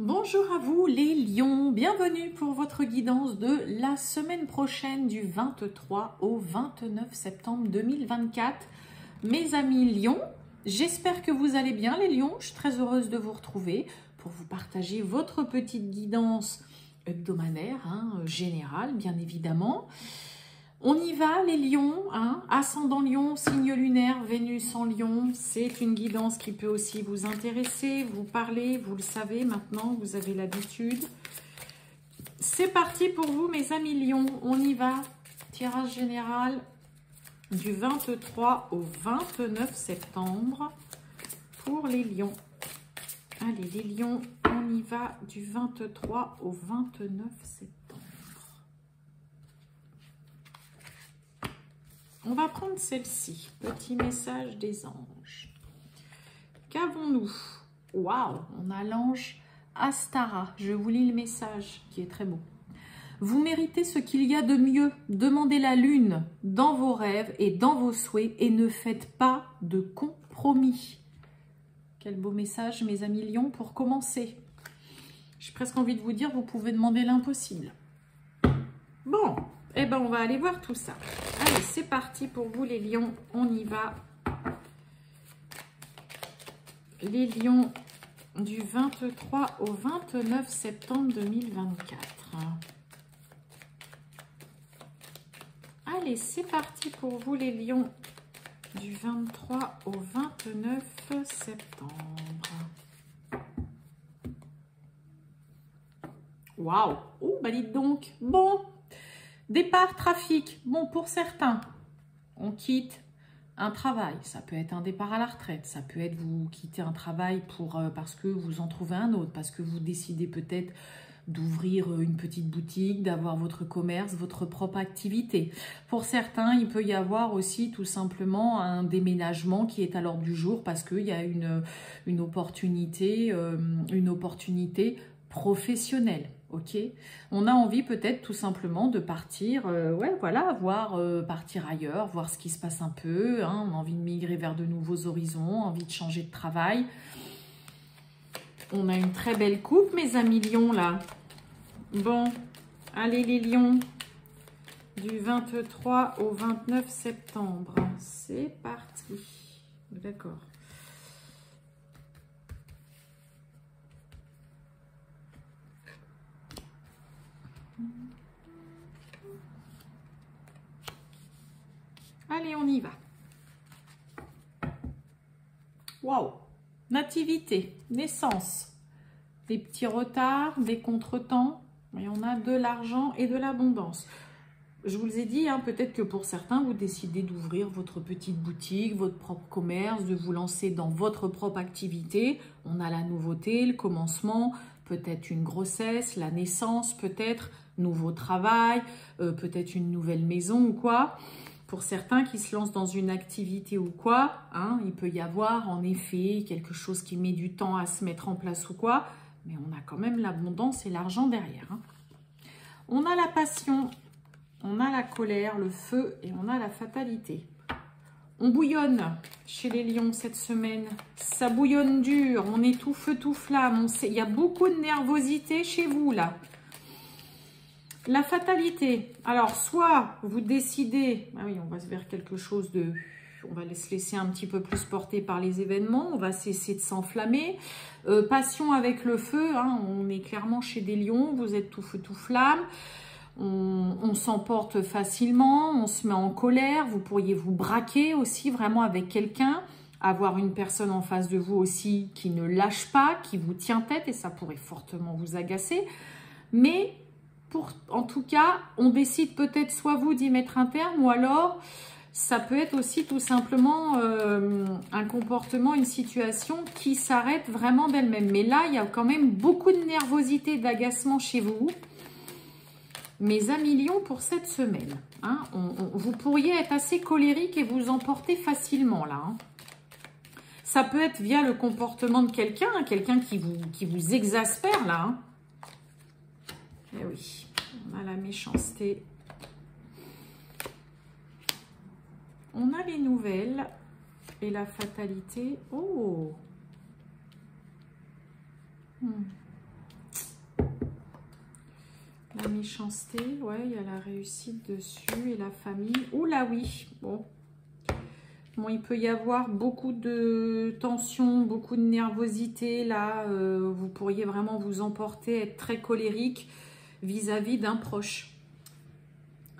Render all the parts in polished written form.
Bonjour à vous les lions, bienvenue pour votre guidance de la semaine prochaine du 23 au 29 septembre 2024. Mes amis lions, j'espère que vous allez bien les lions, je suis très heureuse de vous retrouver pour vous partager votre petite guidance hebdomadaire, générale bien évidemment. On y va les lions, ascendant lion, signe lunaire, Vénus en lion, c'est une guidance qui peut aussi vous intéresser, vous parler, vous le savez maintenant, vous avez l'habitude. C'est parti pour vous mes amis lions, on y va, tirage général du 23 au 29 septembre pour les lions. Allez les lions, on y va du 23 au 29 septembre. On va prendre celle-ci, petit message des anges. Qu'avons-nous? Waouh, on a l'ange Astara. Je vous lis le message qui est très beau. Vous méritez ce qu'il y a de mieux. Demandez la lune dans vos rêves et dans vos souhaits et ne faites pas de compromis. Quel beau message, mes amis lions, pour commencer. J'ai presque envie de vous dire, vous pouvez demander l'impossible. Bon, eh ben on va aller voir tout ça. Allez, c'est parti pour vous les lions, on y va. Les lions du 23 au 29 septembre 2024. Allez, c'est parti pour vous les lions du 23 au 29 septembre. Waouh! Oh, bah dites donc. Bon, départ, trafic. Bon, pour certains, on quitte un travail. Ça peut être un départ à la retraite. Ça peut être vous quittez un travail parce que vous en trouvez un autre. Parce que vous décidez peut-être d'ouvrir une petite boutique, d'avoir votre commerce, votre propre activité. Pour certains, il peut y avoir aussi tout simplement un déménagement qui est à l'ordre du jour parce qu'il y a une opportunité professionnelle. Ok, on a envie peut-être tout simplement de partir, partir ailleurs, voir ce qui se passe un peu, on a envie de migrer vers de nouveaux horizons, envie de changer de travail. On a une très belle coupe, mes amis lions, là. Bon, allez les lions, du 23 au 29 septembre, c'est parti. D'accord. Allez, on y va. Waouh! Nativité, naissance, des petits retards, des contretemps, et on a de l'argent et de l'abondance. Je vous ai dit, peut-être que pour certains, vous décidez d'ouvrir votre petite boutique, votre propre commerce, de vous lancer dans votre propre activité. On a la nouveauté, le commencement, peut-être une grossesse, la naissance, peut-être nouveau travail, peut-être une nouvelle maison ou quoi. Pour certains qui se lancent dans une activité ou quoi, il peut y avoir en effet quelque chose qui met du temps à se mettre en place ou quoi, mais on a quand même l'abondance et l'argent derrière. On a la passion, on a la colère, le feu et on a la fatalité. On bouillonne chez les lions cette semaine, ça bouillonne dur, on est tout feu, tout flamme, il y a beaucoup de nervosité chez vous là. La fatalité, alors soit vous décidez, on va se vers quelque chose de, on va se laisser un petit peu plus porter par les événements, on va cesser de s'enflammer. Passion avec le feu, on est clairement chez des lions, vous êtes tout feu, tout flamme. On s'emporte facilement, on se met en colère, vous pourriez vous braquer aussi vraiment avec quelqu'un, avoir une personne en face de vous aussi qui ne lâche pas, qui vous tient tête et ça pourrait fortement vous agacer. Mais en tout cas, on décide peut-être soit vous d'y mettre un terme ou alors ça peut être aussi tout simplement un comportement, une situation qui s'arrête vraiment d'elle-même. Mais là, il y a quand même beaucoup de nervosité, d'agacement chez vous. Mes amis lions pour cette semaine, vous pourriez être assez colérique et vous emporter facilement là. Ça peut être via le comportement de quelqu'un, quelqu'un qui vous exaspère là. Eh oui, on a la méchanceté. On a les nouvelles et la fatalité. Oh! méchanceté. Ouais, il y a la réussite dessus et la famille. Oula, oui. Bon. Bon, il peut y avoir beaucoup de tension, beaucoup de nervosité. Là, vous pourriez vraiment vous emporter, être très colérique vis-à-vis d'un proche.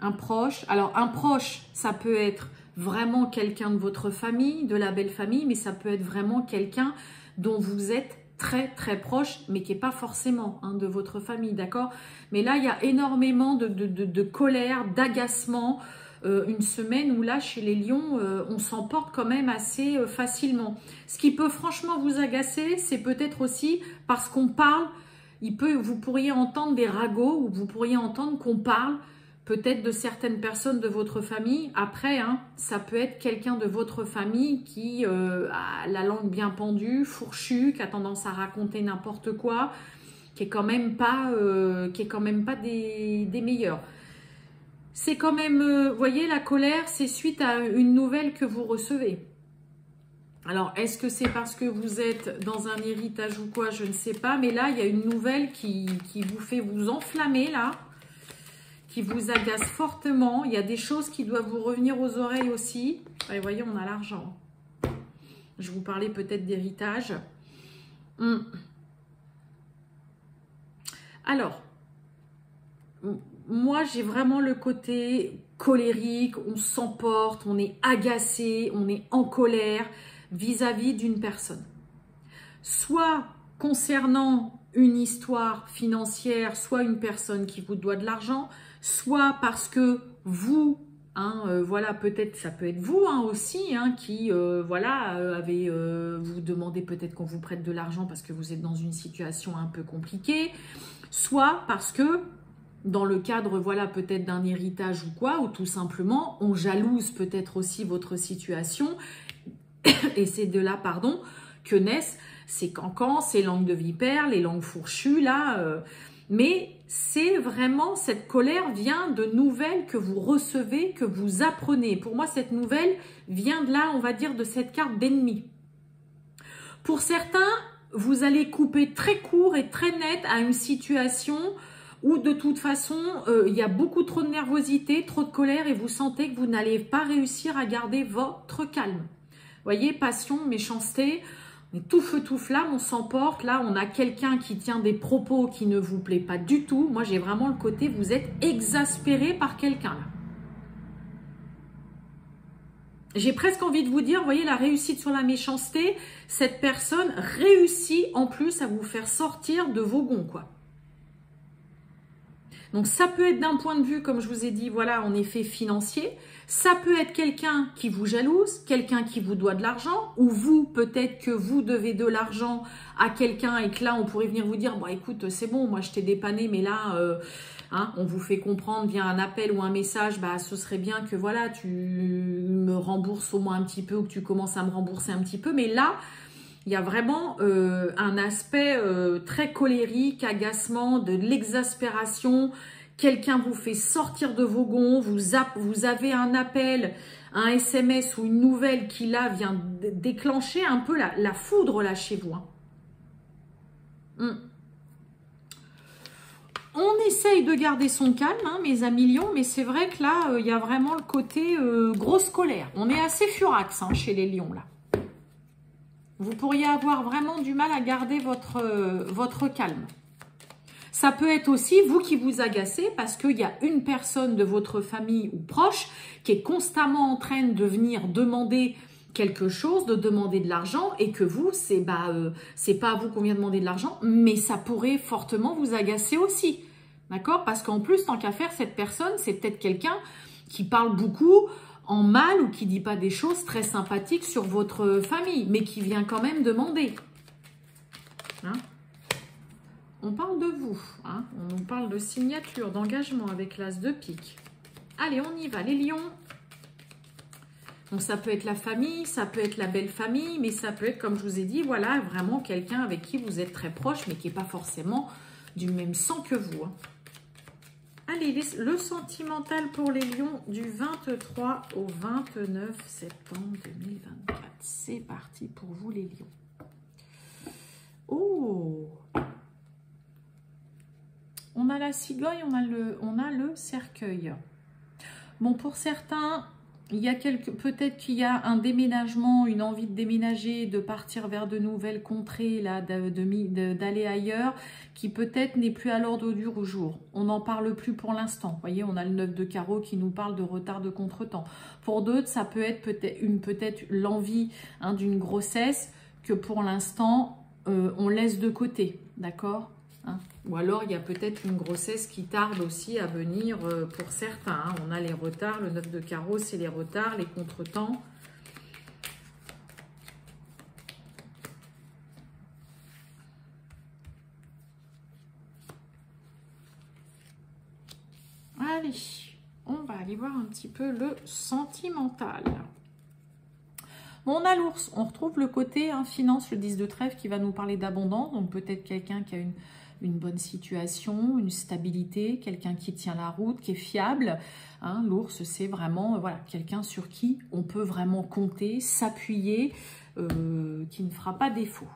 Un proche. Alors, un proche, ça peut être vraiment quelqu'un de votre famille, de la belle famille, mais ça peut être vraiment quelqu'un dont vous êtes très proche, mais qui n'est pas forcément de votre famille, d'accord? Mais là, il y a énormément de colère, d'agacement, une semaine où là, chez les lions, on s'emporte quand même assez facilement. Ce qui peut franchement vous agacer, c'est peut-être aussi parce qu'on parle, vous pourriez entendre des ragots, ou vous pourriez entendre qu'on parle peut-être de certaines personnes de votre famille. Après, ça peut être quelqu'un de votre famille qui a la langue bien pendue, fourchue, qui a tendance à raconter n'importe quoi, qui est quand même pas, des meilleurs. C'est quand même, vous voyez, la colère, c'est suite à une nouvelle que vous recevez. Alors, est-ce que c'est parce que vous êtes dans un héritage ou quoi? Je ne sais pas. Mais là, il y a une nouvelle qui vous fait vous enflammer, là, qui vous agace fortement. Il y a des choses qui doivent vous revenir aux oreilles aussi. Et vous voyez, on a l'argent. Je vous parlais peut-être d'héritage. Alors, moi, j'ai vraiment le côté colérique, on s'emporte, on est agacé, on est en colère vis-à-vis d'une personne. Soit concernant une histoire financière, soit une personne qui vous doit de l'argent, soit parce que vous, voilà, peut-être, ça peut être vous aussi, qui, vous demandez peut-être qu'on vous prête de l'argent parce que vous êtes dans une situation un peu compliquée, soit parce que dans le cadre, voilà, peut-être d'un héritage ou quoi, ou tout simplement, on jalouse peut-être aussi votre situation, et c'est de là, pardon, que naissent ces cancans, ces langues de vipère, les langues fourchues, là, mais c'est vraiment, cette colère vient de nouvelles que vous recevez, que vous apprenez. Pour moi, cette nouvelle vient de là, on va dire, de cette carte d'ennemi. Pour certains, vous allez couper très court et très net à une situation où de toute façon, il y a beaucoup trop de nervosité, trop de colère et vous sentez que vous n'allez pas réussir à garder votre calme. Vous voyez, passion, méchanceté, on est tout feu, tout flamme, on s'emporte. Là, on a quelqu'un qui tient des propos qui ne vous plaît pas du tout. Moi, j'ai vraiment le côté, vous êtes exaspéré par quelqu'un là. J'ai presque envie de vous dire, vous voyez, la réussite sur la méchanceté, cette personne réussit en plus à vous faire sortir de vos gonds, quoi. Donc, ça peut être d'un point de vue, comme je vous ai dit, voilà, en effet financier. Ça peut être quelqu'un qui vous jalouse, quelqu'un qui vous doit de l'argent, ou vous, peut-être que vous devez de l'argent à quelqu'un et que là, on pourrait venir vous dire, bon, écoute, c'est bon, moi, je t'ai dépanné, mais là, on vous fait comprendre via un appel ou un message, bah, ce serait bien que, voilà, tu me rembourses au moins un petit peu ou que tu commences à me rembourser un petit peu. Mais là, il y a vraiment un aspect très colérique, agacement, de l'exaspération. Quelqu'un vous fait sortir de vos gonds, vous avez un appel, un SMS ou une nouvelle qui là vient déclencher un peu la foudre là chez vous. On essaye de garder son calme, mes amis lions, mais c'est vrai que là, il y a vraiment le côté grosse colère. On est assez furax chez les lions là. Vous pourriez avoir vraiment du mal à garder votre calme. Ça peut être aussi vous qui vous agacez parce qu'il y a une personne de votre famille ou proche qui est constamment en train de venir demander quelque chose, de demander de l'argent et que vous, c'est pas à vous qu'on vient demander de l'argent, mais ça pourrait fortement vous agacer aussi. D'accord? Parce qu'en plus, tant qu'à faire, cette personne, c'est peut-être quelqu'un qui parle beaucoup en mal ou qui dit pas des choses très sympathiques sur votre famille, mais qui vient quand même demander. On parle de vous, on parle de signature, d'engagement avec l'as de pique. Allez, on y va, les lions. Donc, ça peut être la famille, ça peut être la belle famille, mais ça peut être, comme je vous ai dit, voilà, vraiment quelqu'un avec qui vous êtes très proche, mais qui n'est pas forcément du même sang que vous. Allez, le sentimental pour les lions du 23 au 29 septembre 2024. C'est parti pour vous, les lions. Oh! On a la cigogne, on a le cercueil. Bon, pour certains, il y a peut-être qu'il y a un déménagement, une envie de déménager, de partir vers de nouvelles contrées, là, d'aller ailleurs, qui peut-être n'est plus à l'ordre du jour. On n'en parle plus pour l'instant. Vous voyez, on a le 9 de carreau qui nous parle de retard de contretemps. Pour d'autres, ça peut être peut-être l'envie d'une grossesse que pour l'instant, on laisse de côté. D'accord ? Ou alors, il y a peut-être une grossesse qui tarde aussi à venir pour certains. On a les retards, le 9 de carreau, c'est les retards, les contretemps. Allez, on va aller voir un petit peu le sentimental. Bon, on a l'ours, on retrouve le côté finance, le 10 de trèfle qui va nous parler d'abondance. Donc peut-être quelqu'un qui a une bonne situation, une stabilité, quelqu'un qui tient la route, qui est fiable. L'ours, c'est vraiment voilà, quelqu'un sur qui on peut vraiment compter, s'appuyer, qui ne fera pas défaut.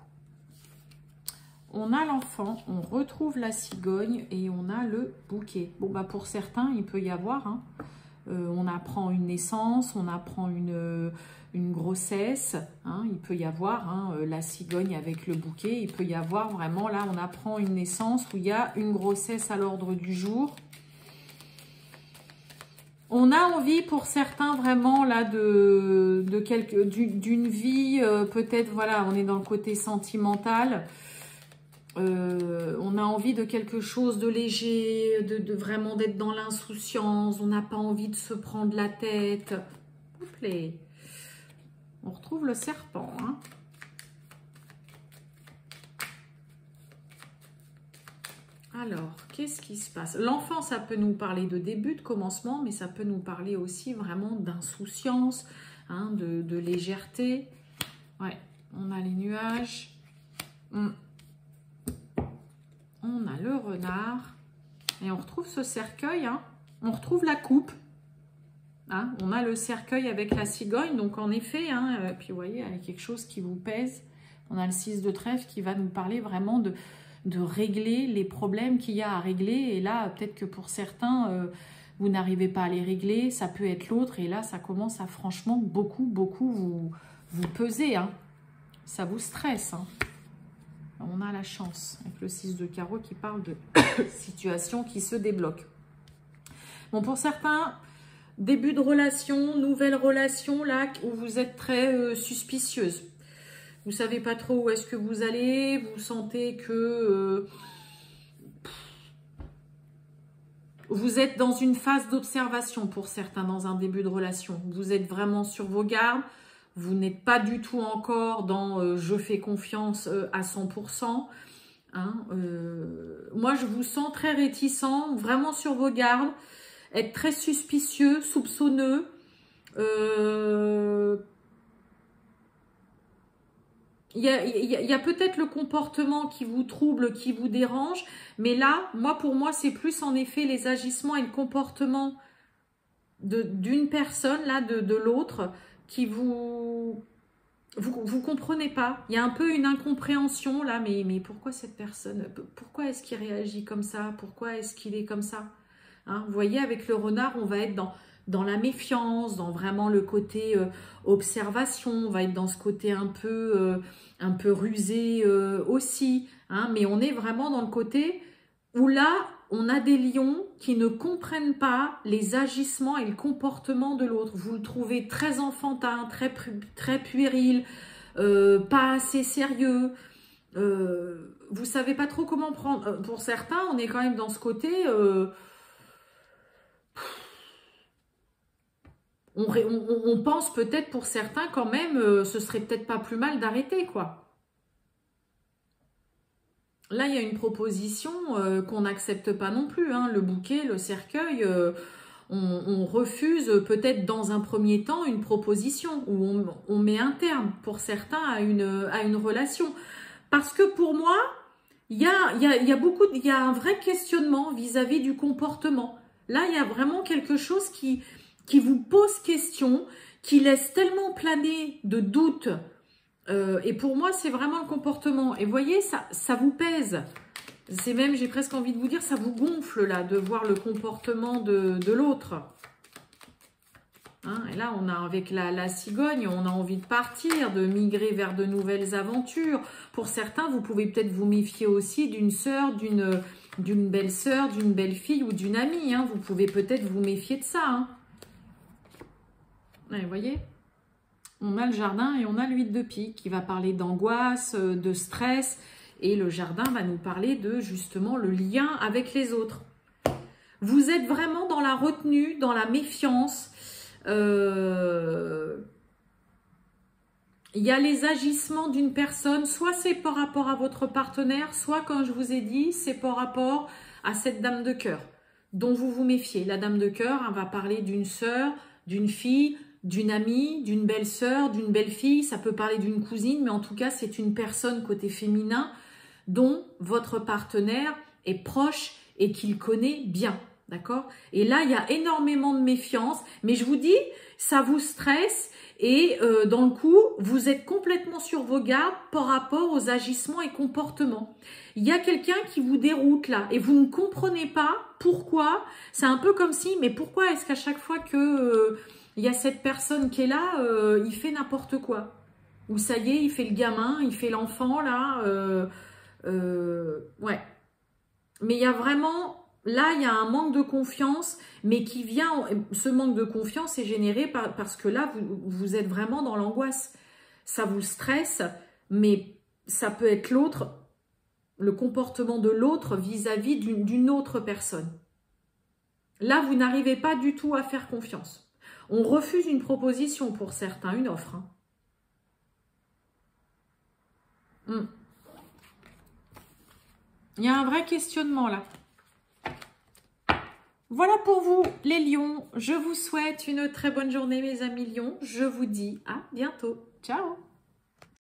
On a l'enfant, on retrouve la cigogne et on a le bouquet. Bon, bah pour certains, il peut y avoir, on apprend une naissance, on apprend une grossesse, il peut y avoir la cigogne avec le bouquet, il peut y avoir vraiment, là, on apprend une naissance où il y a une grossesse à l'ordre du jour. On a envie pour certains vraiment là d'une vie, peut-être, voilà, on est dans le côté sentimental. On a envie de quelque chose de léger, de vraiment d'être dans l'insouciance. On n'a pas envie de se prendre la tête. S'il vous plaît. On retrouve le serpent. Alors, qu'est-ce qui se passe? L'enfant, ça peut nous parler de début, de commencement, mais ça peut nous parler aussi vraiment d'insouciance, de légèreté. Ouais, on a les nuages. On a le renard. Et on retrouve ce cercueil. On retrouve la coupe. On a le cercueil avec la cigogne. Donc, en effet, puis vous voyez, il y a quelque chose qui vous pèse. On a le 6 de trèfle qui va nous parler vraiment de régler les problèmes qu'il y a à régler. Et là, peut-être que pour certains, vous n'arrivez pas à les régler. Ça peut être l'autre. Et là, ça commence à franchement beaucoup vous peser. Ça vous stresse. On a la chance avec le 6 de carreau qui parle de situation qui se débloque. Bon, pour certains, début de relation, nouvelle relation, là, où vous êtes très suspicieuse. Vous ne savez pas trop où est-ce que vous allez. Vous sentez que vous êtes dans une phase d'observation pour certains dans un début de relation. Vous êtes vraiment sur vos gardes. Vous n'êtes pas du tout encore dans je fais confiance à 100%. Moi, je vous sens très réticent, vraiment sur vos gardes, être très suspicieux, soupçonneux. Il y a peut-être le comportement qui vous trouble, qui vous dérange. Mais là, pour moi, c'est plus en effet les agissements et le comportement d'une personne, là, de l'autre, qui vous comprenez pas. Il y a un peu une incompréhension là, mais pourquoi cette personne, pourquoi est-ce qu'il réagit comme ça, pourquoi est-ce qu'il est comme ça, vous voyez, avec le renard, on va être dans la méfiance, dans vraiment le côté observation, on va être dans ce côté un peu rusé aussi, mais on est vraiment dans le côté où là, on a des lions qui ne comprennent pas les agissements et le comportement de l'autre. Vous le trouvez très enfantin, très puéril, pas assez sérieux. Vous savez pas trop comment prendre. Pour certains, on est quand même dans ce côté... on pense peut-être pour certains quand même, ce serait peut-être pas plus mal d'arrêter, quoi. Là, il y a une proposition qu'on n'accepte pas non plus. Le bouquet, le cercueil, on refuse peut-être dans un premier temps une proposition où on met un terme pour certains à une relation. Parce que pour moi, il y a un vrai questionnement vis-à-vis du comportement. Là, il y a vraiment quelque chose qui vous pose question, qui laisse tellement planer de doutes. Et pour moi, c'est vraiment le comportement. Et vous voyez, ça vous pèse. C'est même, j'ai presque envie de vous dire, ça vous gonfle là, de voir le comportement de l'autre. Hein, et là, on a avec la cigogne, on a envie de partir, de migrer vers de nouvelles aventures. Pour certains, vous pouvez peut-être vous méfier aussi d'une sœur, d'une belle-sœur, d'une belle-fille ou d'une amie. Hein. Vous pouvez peut-être vous méfier de ça. Hein. Ouais, vous voyez, on a le jardin et on a l'huile de pique qui va parler d'angoisse, de stress. Et le jardin va nous parler de justement le lien avec les autres. Vous êtes vraiment dans la retenue, dans la méfiance. Il y a les agissements d'une personne, soit c'est par rapport à votre partenaire, soit comme je vous ai dit, c'est par rapport à cette dame de cœur dont vous vous méfiez. La dame de cœur, hein, va parler d'une sœur, d'une fille, d'une amie, d'une belle-sœur, d'une belle-fille, ça peut parler d'une cousine, mais en tout cas c'est une personne côté féminin dont votre partenaire est proche et qu'il connaît bien. D'accord? Et là, il y a énormément de méfiance, mais je vous dis, ça vous stresse et dans le coup, vous êtes complètement sur vos gardes par rapport aux agissements et comportements. Il y a quelqu'un qui vous déroute là et vous ne comprenez pas pourquoi. C'est un peu comme si, mais pourquoi est-ce qu'à chaque fois que il y a cette personne qui est là, il fait n'importe quoi? Ou ça y est, il fait le gamin, il fait l'enfant là. Ouais. Mais il y a vraiment... Là, il y a un manque de confiance, mais qui vient... Ce manque de confiance est généré parce que là, vous êtes vraiment dans l'angoisse. Ça vous stresse, mais ça peut être l'autre, le comportement de l'autre vis-à-vis d'une autre personne. Là, vous n'arrivez pas du tout à faire confiance. On refuse une proposition pour certains, une offre. Hein. Il y a un vrai questionnement là. Voilà pour vous les lions. Je vous souhaite une très bonne journée mes amis lions. Je vous dis à bientôt. Ciao.